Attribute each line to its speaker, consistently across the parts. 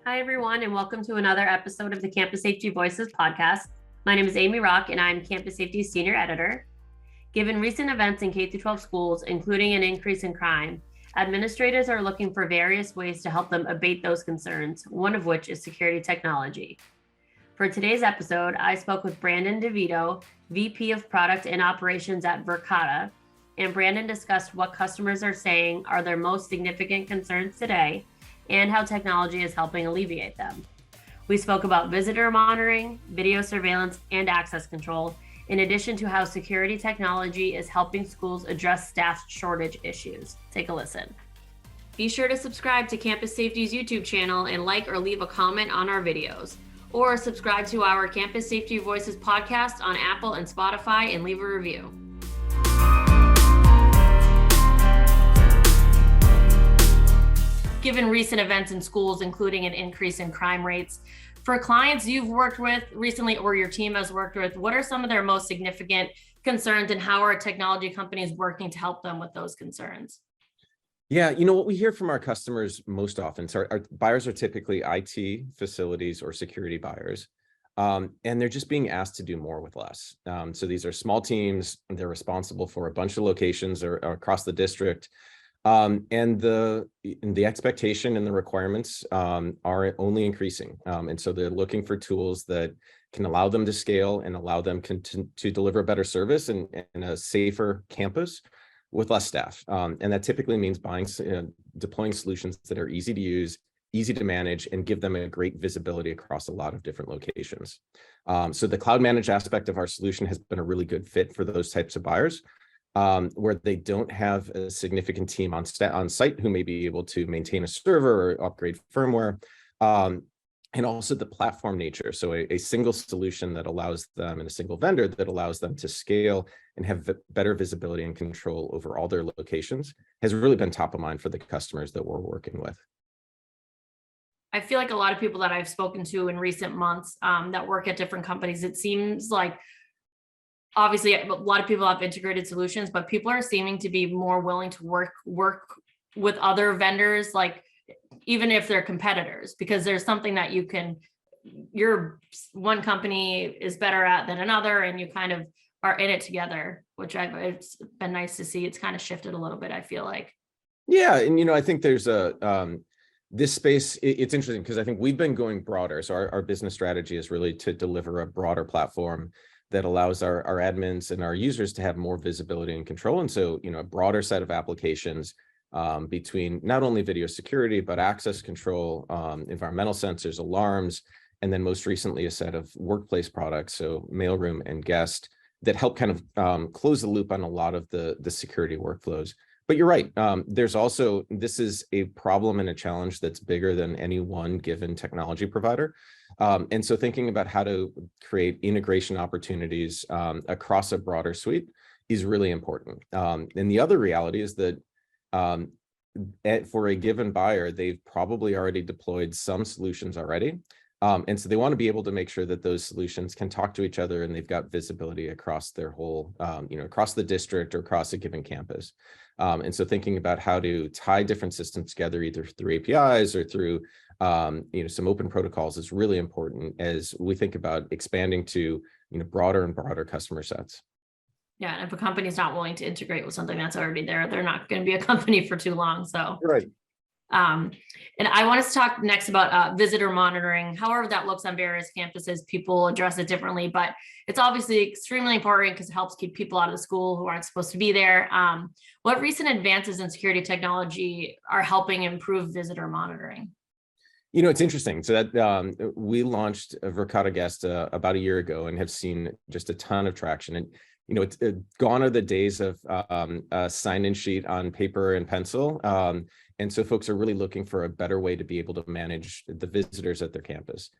Speaker 1: Hi, everyone, and welcome to another episode of the Campus Safety Voices podcast. My name is Amy Rock, and I'm Campus Safety Senior Editor. Given recent events in K-12 schools, including an increase in crime, administrators are looking for various ways to help them abate those concerns, one of which is security technology. For today's episode, I spoke with Brandon Davito, VP of Product and Operations at Verkada, and Brandon discussed what customers are saying are their most significant concerns today and how technology is helping alleviate them. We spoke about visitor monitoring, video surveillance, and access control, in addition to how security technology is helping schools address staff shortage issues. Take a listen. Be sure to subscribe to Campus Safety's YouTube channel and like or leave a comment on our videos. Or subscribe to our Campus Safety Voices podcast on Apple and Spotify and leave a review. Given recent events in schools, including an increase in crime rates, for clients you've worked with recently or your team has worked with, what are some of their most significant concerns and how are technology companies working to help them with those concerns?
Speaker 2: Yeah, what we hear from our customers most often, so our buyers are typically IT, facilities, or security buyers, and they're just being asked to do more with less. So these are small teams, and they're responsible for a bunch of locations or across the district. And the expectation and the requirements are only increasing. And so they're looking for tools that can allow them to scale and allow them to deliver a better service and a safer campus with less staff. And that typically means deploying solutions that are easy to use, easy to manage, and give them a great visibility across a lot of different locations. So the cloud managed aspect of our solution has been a really good fit for those types of buyers. Where they don't have a significant team on site who may be able to maintain a server or upgrade firmware, and also the platform nature. So a single solution that allows them, and a single vendor that allows them to scale and have better visibility and control over all their locations has really been top of mind for the customers that we're working with.
Speaker 1: I feel like a lot of people that I've spoken to in recent months that work at different companies, it seems like obviously a lot of people have integrated solutions, but people are seeming to be more willing to work with other vendors, like even if they're competitors, because there's something that your one company is better at than another, and you kind of are in it together, which it's been nice to see. It's kind of shifted a little bit, I feel like.
Speaker 2: Yeah, and I think there's this space, it's interesting because I think we've been going broader. So our business strategy is really to deliver a broader platform that allows our admins and our users to have more visibility and control. And so, a broader set of applications between not only video security, but access control, environmental sensors, alarms, and then most recently a set of workplace products, so mailroom and guest, that help kind of close the loop on a lot of the security workflows. But you're right. This is a problem and a challenge that's bigger than any one given technology provider. And so thinking about how to create integration opportunities across a broader suite is really important. And the other reality is that for a given buyer, they've probably already deployed some solutions already. And so they want to be able to make sure that those solutions can talk to each other and they've got visibility across their whole, across the district or across a given campus. And so thinking about how to tie different systems together, either through APIs or through some open protocols, is really important as we think about expanding to broader and broader customer sets.
Speaker 1: Yeah, and if a company's not willing to integrate with something that's already there, they're not going to be a company for too long. So
Speaker 2: right.
Speaker 1: And I want us to talk next about visitor monitoring. However that looks on various campuses, people address it differently, but it's obviously extremely important because it helps keep people out of the school who aren't supposed to be there. What recent advances in security technology are helping improve visitor monitoring?
Speaker 2: It's interesting. So that we launched a Verkada Guest about a year ago and have seen just a ton of traction. And it's gone are the days of a sign-in sheet on paper and pencil. And so folks are really looking for a better way to be able to manage the visitors at their campus.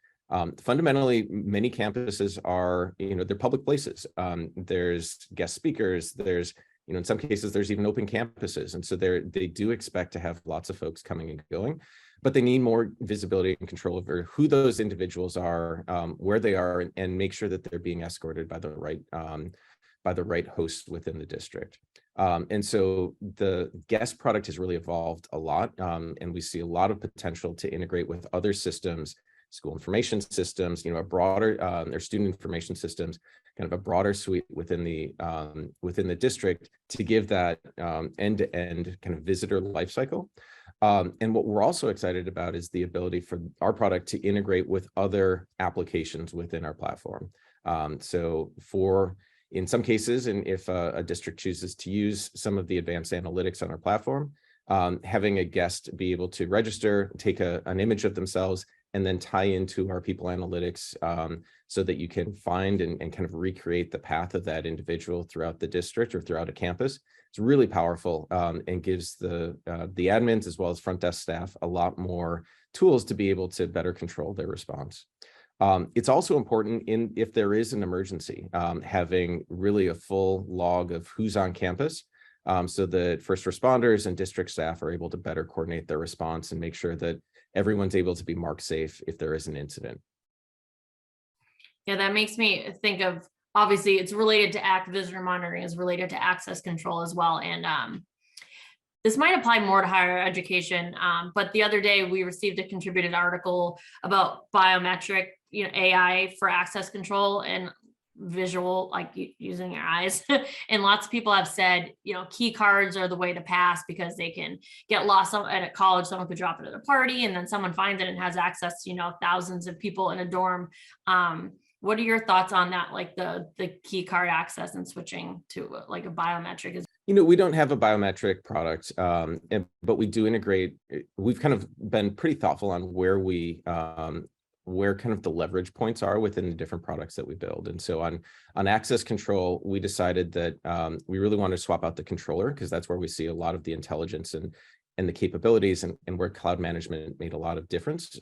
Speaker 2: Fundamentally, many campuses are, they're public places. There's guest speakers, there's, in some cases, there's even open campuses. And so they do expect to have lots of folks coming and going, but they need more visibility and control over who those individuals are, where they are, and make sure that they're being escorted by the right the right hosts within the district. And so the guest product has really evolved a lot, and we see a lot of potential to integrate with other systems, school information systems, a broader, or student information systems, kind of a broader suite within the district to give that end-to-end kind of visitor lifecycle. And what we're also excited about is the ability for our product to integrate with other applications within our platform. So in some cases, and if a district chooses to use some of the advanced analytics on our platform, having a guest be able to register, take an image of themselves, and then tie into our people analytics so that you can find and kind of recreate the path of that individual throughout the district or throughout a campus. It's really powerful and gives the admins as well as front desk staff a lot more tools to be able to better control their response. It's also important if there is an emergency, having really a full log of who's on campus so that first responders and district staff are able to better coordinate their response and make sure that everyone's able to be marked safe if there is an incident.
Speaker 1: Yeah, that makes me think of, obviously it's related to visitor monitoring is related to access control as well. And this might apply more to higher education, but the other day we received a contributed article about biometric, AI for access control and visual, like using your eyes. And lots of people have said, key cards are the way to pass because they can get lost at a college. Someone could drop it at a party and then someone finds it and has access to, thousands of people in a dorm. What are your thoughts on that? Like the key card access and switching to like a biometric is.
Speaker 2: We don't have a biometric product, but we do integrate. We've kind of been pretty thoughtful on where kind of the leverage points are within the different products that we build. And so on access control, we decided that we really wanted to swap out the controller because that's where we see a lot of the intelligence and the capabilities and where cloud management made a lot of difference.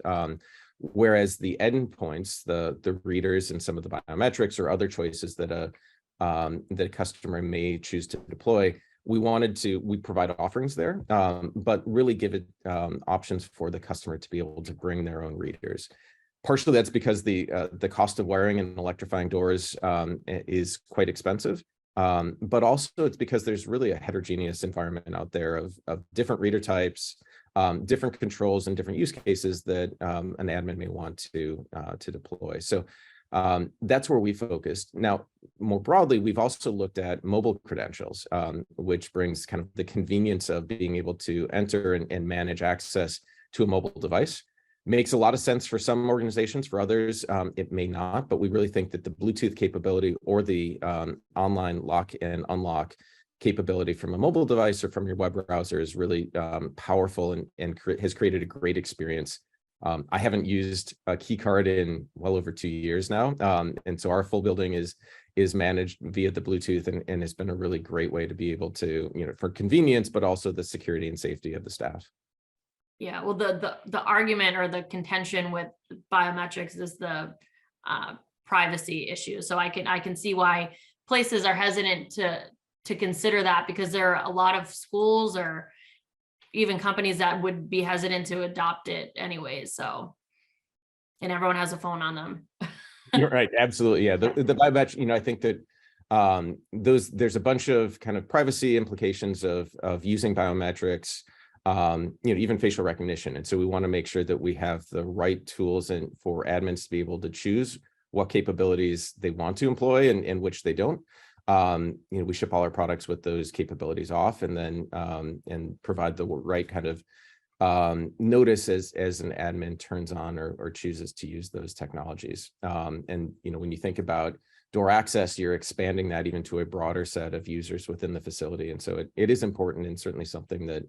Speaker 2: Whereas the endpoints, the readers and some of the biometrics or other choices that a customer may choose to deploy, we provide offerings there, but really give it options for the customer to be able to bring their own readers. Partially that's because the cost of wiring and electrifying doors is quite expensive, but also it's because there's really a heterogeneous environment out there of different reader types, different controls and different use cases that an admin may want to deploy. So that's where we focused. Now, more broadly, we've also looked at mobile credentials, which brings kind of the convenience of being able to enter and manage access to a mobile device. Makes a lot of sense for some organizations. For others, it may not, but we really think that the Bluetooth capability or the online lock and unlock capability from a mobile device or from your web browser is really powerful and has created a great experience. I haven't used a key card in well over 2 years now. And so our full building is managed via the Bluetooth and has been a really great way to be able to, for convenience, but also the security and safety of the staff.
Speaker 1: Yeah, well, the argument or the contention with biometrics is the privacy issue. So I can see why places are hesitant to consider that because there are a lot of schools or even companies that would be hesitant to adopt it anyways. So, and everyone has a phone on them.
Speaker 2: You're right, absolutely. Yeah, the biometric. I think that there's a bunch of kind of privacy implications of using biometrics. Even facial recognition. And so we want to make sure that we have the right tools and for admins to be able to choose what capabilities they want to employ and which they don't. We ship all our products with those capabilities off and then and provide the right kind of notice as an admin turns on or chooses to use those technologies. And when you think about door access, you're expanding that even to a broader set of users within the facility. And so it is important and certainly something that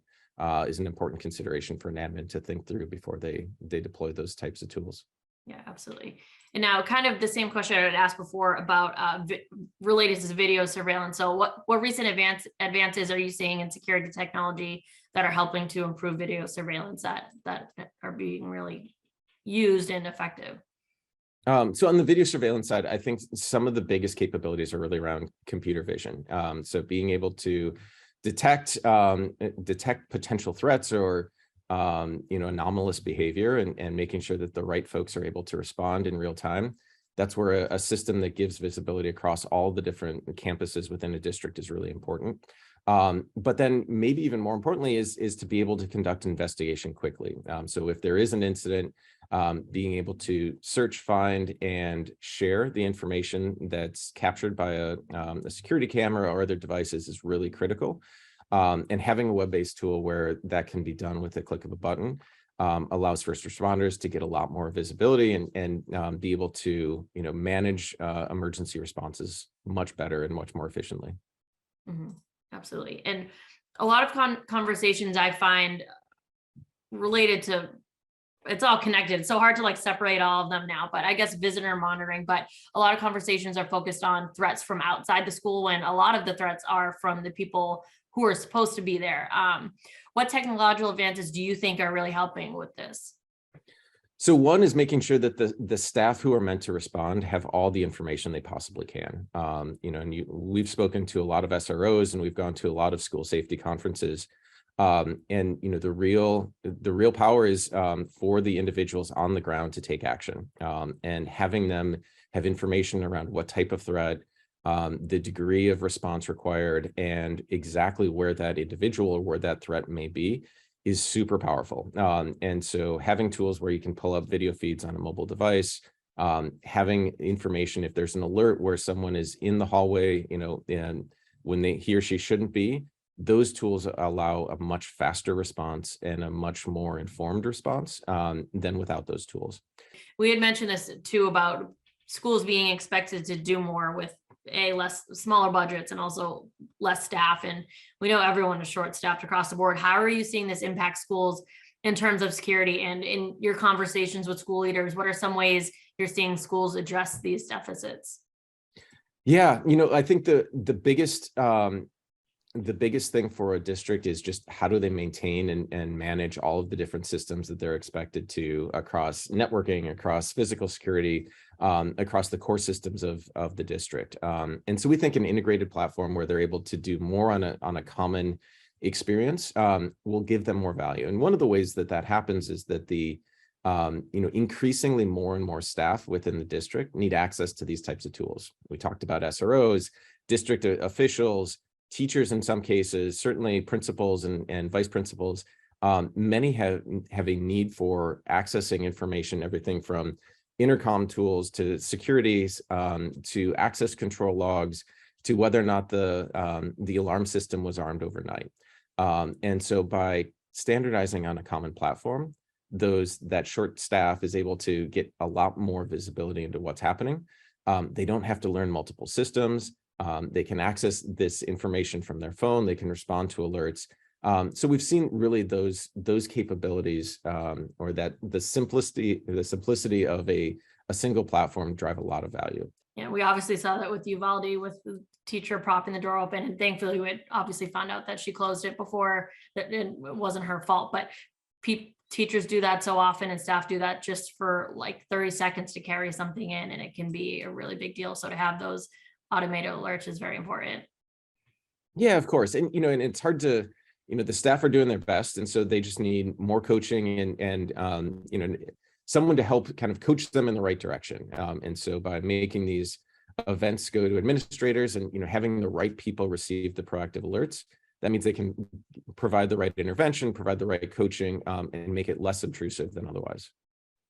Speaker 2: is an important consideration for an admin to think through before they deploy those types of tools.
Speaker 1: Yeah, absolutely. And now kind of the same question I had asked before about related to video surveillance. So what recent advances are you seeing in security technology that are helping to improve video surveillance that are being really used and effective?
Speaker 2: So on the video surveillance side, I think some of the biggest capabilities are really around computer vision. So being able to detect potential threats or anomalous behavior and making sure that the right folks are able to respond in real time. That's where a system that gives visibility across all the different campuses within a district is really important. But then maybe even more importantly is to be able to conduct investigation quickly. So if there is an incident, being able to search, find, and share the information that's captured by a security camera or other devices is really critical. And having a web-based tool where that can be done with a click of a button allows first responders to get a lot more visibility and be able to, manage emergency responses much better and much more efficiently.
Speaker 1: Mm-hmm. Absolutely. And a lot of conversations I find related to, it's all connected. It's so hard to like separate all of them now, but I guess visitor monitoring, but a lot of conversations are focused on threats from outside the school when a lot of the threats are from the people who are supposed to be there. What technological advances do you think are really helping with this?
Speaker 2: So one is making sure that the staff who are meant to respond have all the information they possibly can. And we've spoken to a lot of SROs and we've gone to a lot of school safety conferences. And the real power is for the individuals on the ground to take action, and having them have information around what type of threat, the degree of response required, and exactly where that individual or where that threat may be is super powerful. And so having tools where you can pull up video feeds on a mobile device, having information if there's an alert where someone is in the hallway, and when he or she shouldn't be, those tools allow a much faster response and a much more informed response than without those tools.
Speaker 1: We had mentioned this too about schools being expected to do more with smaller budgets and also less staff. And we know everyone is short staffed across the board. How are you seeing this impact schools in terms of security? And in your conversations with school leaders, what are some ways you're seeing schools address these deficits?
Speaker 2: Yeah, I think the biggest thing for a district is just how do they maintain and manage all of the different systems that they're expected to across networking, across physical security, across the core systems of the district. And so we think an integrated platform where they're able to do more on a common experience will give them more value. And one of the ways that happens is that increasingly more and more staff within the district need access to these types of tools. We talked about SROs, district officials, teachers in some cases, certainly principals and vice principals. Many have a need for accessing information, everything from intercom tools to securities, to access control logs, to whether or not the alarm system was armed overnight. And so by standardizing on a common platform, that short staff is able to get a lot more visibility into what's happening. They don't have to learn multiple systems. They can access this information from their phone. They can respond to alerts. So we've seen really those capabilities, or that the simplicity of a single platform drive a lot of value.
Speaker 1: Yeah, we obviously saw that with Uvalde, with the teacher propping the door open, and thankfully we obviously found out that she closed it before, that it wasn't her fault. But teachers do that so often, and staff do that just for like 30 seconds to carry something in, and it can be a really big deal. So to have those automated alerts is very important.
Speaker 2: Yeah, of course. And, and it's hard to, the staff are doing their best. And so they just need more coaching and someone to help kind of coach them in the right direction. And so by making these events go to administrators and, having the right people receive the proactive alerts, that means they can provide the right intervention, provide the right coaching, and make it less obtrusive than otherwise.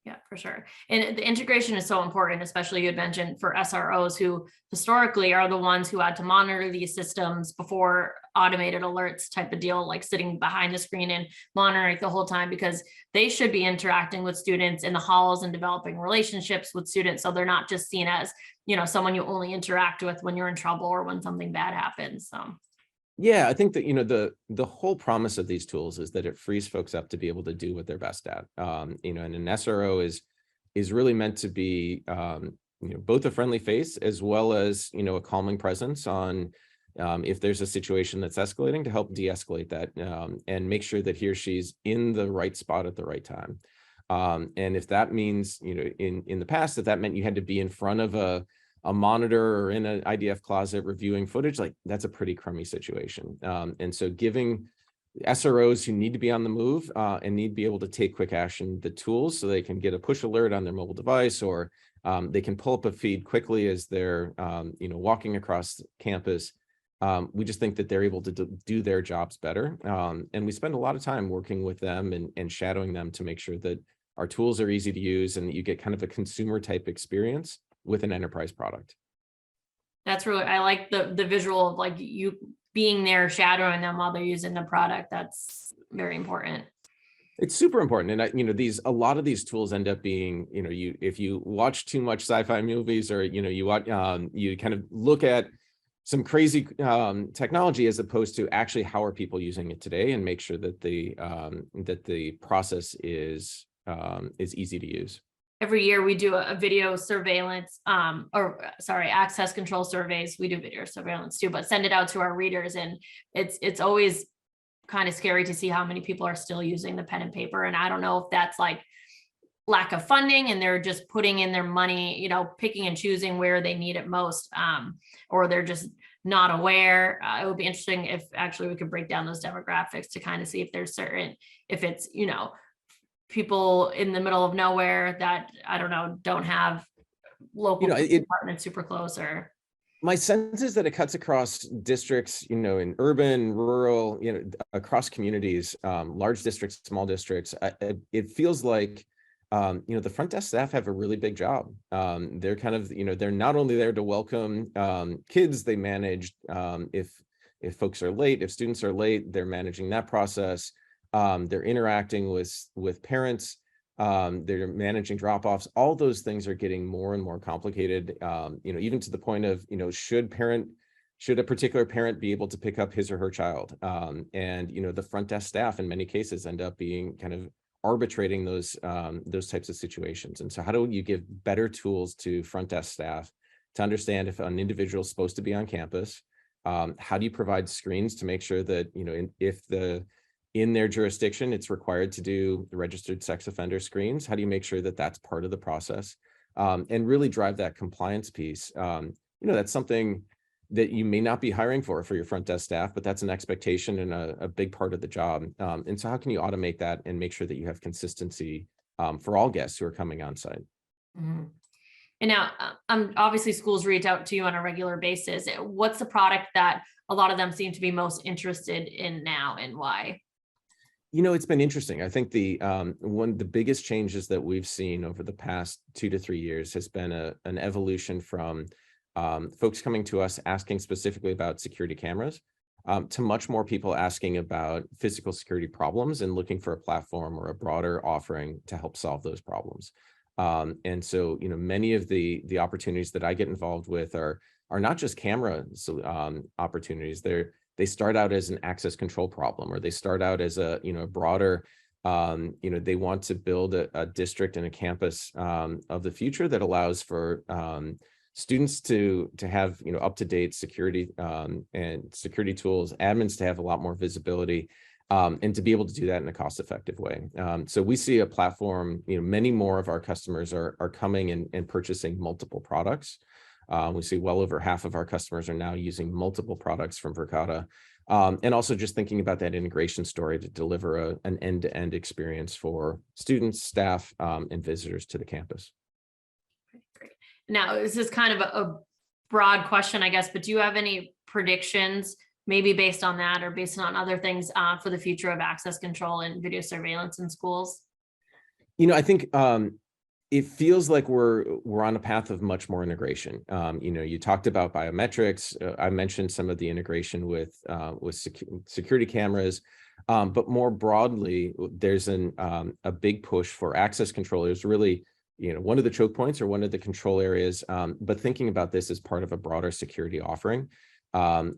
Speaker 1: Yeah, for sure. And the integration is so important, especially you had mentioned for SROs, who historically are the ones who had to monitor these systems before automated alerts type of deal, like sitting behind the screen and monitoring the whole time, because they should be interacting with students in the halls and developing relationships with students. So they're not just seen as, someone you only interact with when you're in trouble or when something bad happens. So.
Speaker 2: Yeah, I think that, the whole promise of these tools is that it frees folks up to be able to do what they're best at. And an SRO is really meant to be, both a friendly face as well as, a calming presence on if there's a situation that's escalating, to help de-escalate that and make sure that he or she's in the right spot at the right time. And if that means, in the past, that meant you had to be in front of a monitor or in an IDF closet reviewing footage, like that's a pretty crummy situation. And so giving SROs who need to be on the move and need to be able to take quick action, the tools so they can get a push alert on their mobile device, or they can pull up a feed quickly as they're walking across campus. We just think that they're able to do their jobs better. And we spend a lot of time working with them and shadowing them to make sure that our tools are easy to use and that you get kind of a consumer type experience with an enterprise product.
Speaker 1: That's really, I like the visual of like you being there shadowing them while they're using the product. That's very important.
Speaker 2: It's super important. And a lot of these tools end up being, if you watch too much sci-fi movies, or, you watch, you kind of look at some crazy technology as opposed to actually how are people using it today, and make sure that the process is easy to use.
Speaker 1: Every year we do a video surveillance, access control surveys. We do video surveillance too, but send it out to our readers. And it's always kind of scary to see how many people are still using the pen and paper. And I don't know if that's like lack of funding and they're just putting in their money, picking and choosing where they need it most, or they're just not aware. It would be interesting if actually we could break down those demographics to kind of see if there's if it's, people in the middle of nowhere that, I don't know, don't have local departments super close. Or
Speaker 2: my sense is that it cuts across districts, in urban, rural, across communities, large districts, small districts. It feels like, the front desk staff have a really big job. They're kind of, they're not only there to welcome kids, they manage, if folks are late, if students are late, they're managing that process. They're interacting with parents. They're managing drop-offs. All those things are getting more and more complicated, even to the point of, should a particular parent be able to pick up his or her child? And the front desk staff in many cases end up being kind of arbitrating those types of situations. And so how do you give better tools to front desk staff to understand if an individual is supposed to be on campus? How do you provide screens to make sure that, if in their jurisdiction, it's required to do the registered sex offender screens? How do you make sure that that's part of the process, and really drive that compliance piece? That's something that you may not be hiring for your front desk staff, but that's an expectation and a big part of the job. And so how can you automate that and make sure that you have consistency for all guests who are coming on site?
Speaker 1: Mm-hmm. And now, obviously schools reach out to you on a regular basis. What's the product that a lot of them seem to be most interested in now, and why?
Speaker 2: It's been interesting. I think one of the biggest changes that we've seen over the past 2 to 3 years has been an evolution from folks coming to us asking specifically about security cameras, to much more people asking about physical security problems and looking for a platform or a broader offering to help solve those problems. And so, many of the opportunities that I get involved with are not just camera opportunities. They start out as an access control problem, or they start out as a broader, they want to build a district and a campus of the future that allows for students to have up-to-date security and security tools, admins to have a lot more visibility, and to be able to do that in a cost-effective way. So we see a platform, many more of our customers are coming and purchasing multiple products. We see well over half of our customers are now using multiple products from Verkada, and also just thinking about that integration story to deliver an end-to-end experience for students, staff, and visitors to the campus.
Speaker 1: Great. Now, this is kind of a broad question, I guess, but do you have any predictions, maybe based on that or based on other things, for the future of access control and video surveillance in schools?
Speaker 2: I think it feels like we're on a path of much more integration. You talked about biometrics. I mentioned some of the integration with security cameras, but more broadly, there's a big push for access controllers. Really, one of the choke points or one of the control areas. But thinking about this as part of a broader security offering,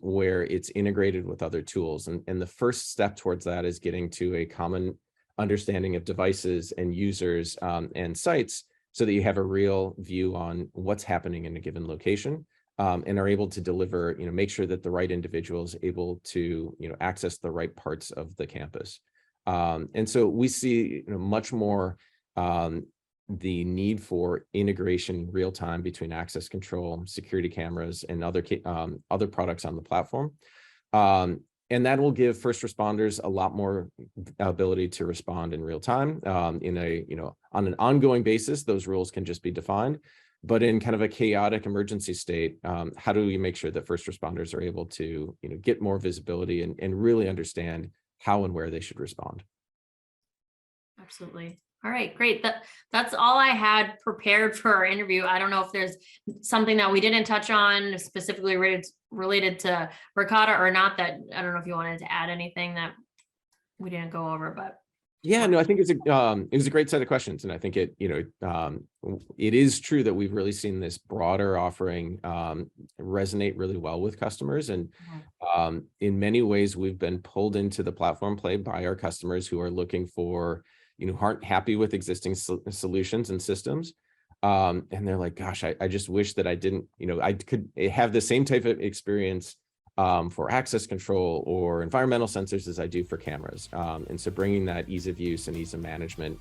Speaker 2: where it's integrated with other tools, and the first step towards that is getting to a common understanding of devices and users and sites, so that you have a real view on what's happening in a given location, and are able to deliver, make sure that the right individual is able to, access the right parts of the campus. And so we see much more the need for integration real time between access control, security cameras, and other products on the platform. And that will give first responders a lot more ability to respond in real time. In a, on an ongoing basis, those rules can just be defined. But in kind of a chaotic emergency state, how do we make sure that first responders are able to, get more visibility and really understand how and where they should respond?
Speaker 1: Absolutely. All right, great. That's all I had prepared for our interview. I don't know if there's something that we didn't touch on specifically related to Verkada or not, that I don't know if you wanted to add anything that we didn't go over, but.
Speaker 2: Yeah, no, I think it was a great set of questions. And I think it is true that we've really seen this broader offering resonate really well with customers. And in many ways, we've been pulled into the platform play by our customers who are looking for, aren't happy with existing solutions and systems. And they're like, gosh, I just wish that I didn't, I could have the same type of experience for access control or environmental sensors as I do for cameras. And so bringing that ease of use and ease of management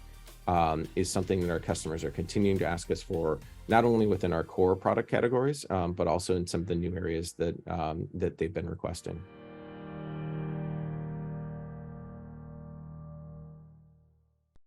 Speaker 2: is something that our customers are continuing to ask us for, not only within our core product categories, but also in some of the new areas that they've been requesting.